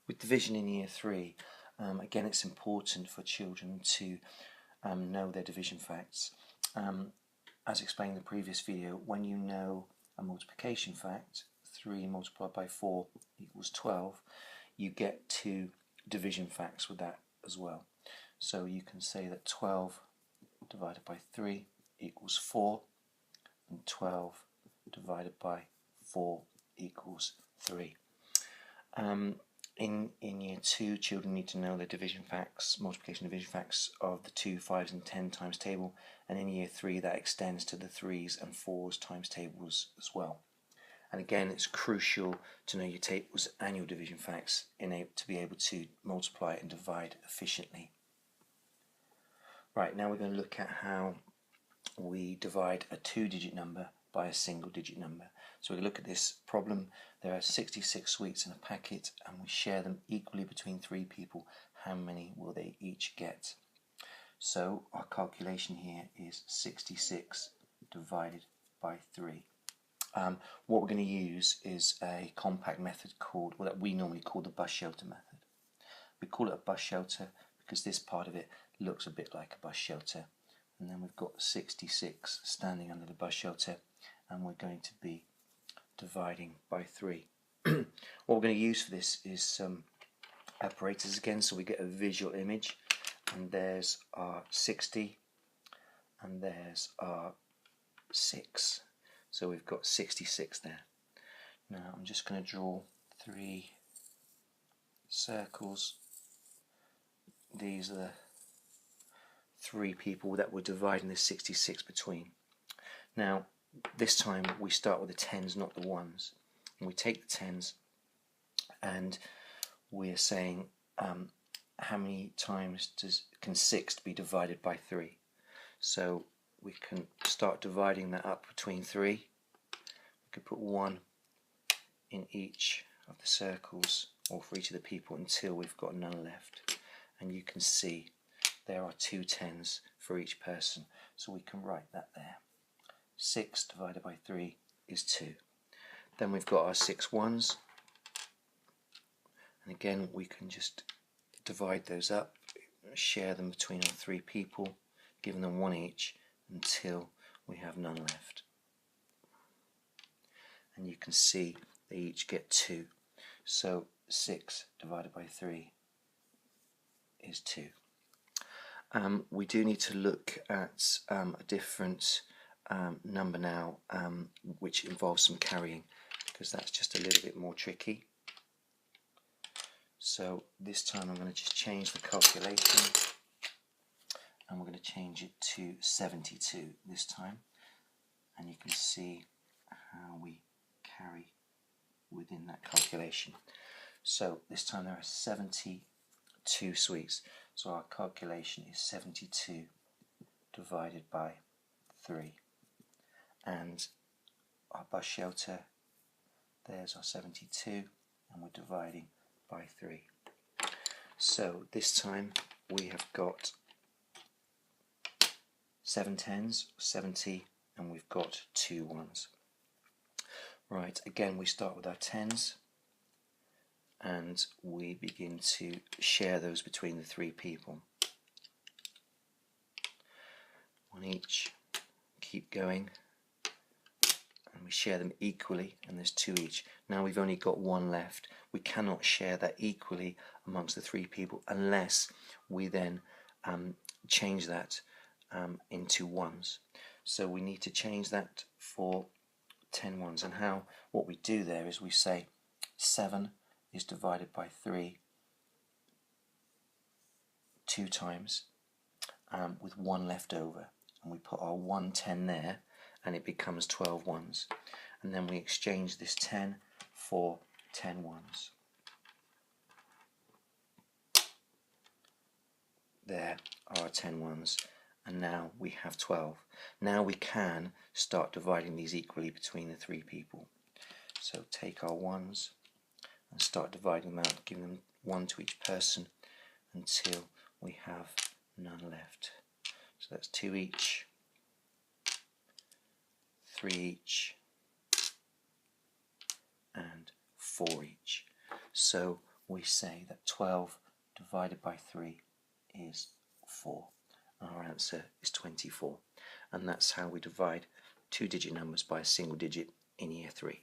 With division in Year 3, again it's important for children to know their division facts. As explained in the previous video, when you know a multiplication fact, 3 multiplied by 4 equals 12, you get 2 division facts with that as well. So you can say that 12 divided by 3 equals 4, and 12 divided by 4 equals 3. In Year 2, children need to know their division facts, multiplication division facts of the 2, 5s and 10 times table, and in Year 3 that extends to the 3s and 4s times tables as well. And again, it's crucial to know your tables and your division facts to be able to multiply and divide efficiently. Right, now we're going to look at how we divide a 2-digit number by a single-digit number. So we look at this problem. There are 66 sweets in a packet and we share them equally between 3 people. How many will they each get? So our calculation here is 66 divided by 3. What we're going to use is a compact method that we normally call the bus shelter method. We call it a bus shelter because this part of it looks a bit like a bus shelter. And then we've got 66 standing under the bus shelter, and we're going to be dividing by 3. What we're going to use for this is some apparatus again, so we get a visual image, and there's our 60 and there's our 6. So we've got 66 there. Now I'm just going to draw 3 circles. These are the 3 people that we're dividing this 66 between. Now this time we start with the 10s, not the 1s, and we take the 10s and we're saying how many times can 6 be divided by 3. So we can start dividing that up between 3. We could put 1 in each of the circles, or for each of the people, until we've got none left. And you can see there are 2 10s for each person, so we can write that there. 6 divided by 3 is 2. Then we've got our 6 1s, and again we can just divide those up, share them between our 3 people, giving them 1 each until we have none left. And you can see they each get 2. So 6 divided by 3 is 2. We do need to look at a different number now, which involves some carrying, because that's just a little bit more tricky. So this time I'm going to just change the calculation, and we're going to change it to 72 this time, and you can see how we carry within that calculation. So this time there are 72 sweets, so our calculation is 72 divided by 3, and our bus shelter, there's our 72, and we're dividing by 3. So this time we have got 7 10s, 70, and we've got 2 1s. Right, again we start with our 10s and we begin to share those between the 3 people. 1 each, keep going, and we share them equally, and there's 2 each. Now we've only got 1 left. We cannot share that equally amongst the 3 people unless we then change that into 1s. So we need to change that for 10 1s, and what we do there is we say 7 is divided by 3 2 times, with 1 left over, and we put our 1 10 there, and it becomes 12 1s, and then we exchange this 10 for 10 1s. There are 10 1s, and now we have 12. Now we can start dividing these equally between the 3 people. So take our 1s and start dividing them out, giving them 1 to each person until we have none left. So that's 2 each, 3 each, and 4 each. So we say that 12 divided by 3 is 4. Our answer is 24. And that's how we divide two-digit numbers by a single digit in Year 3.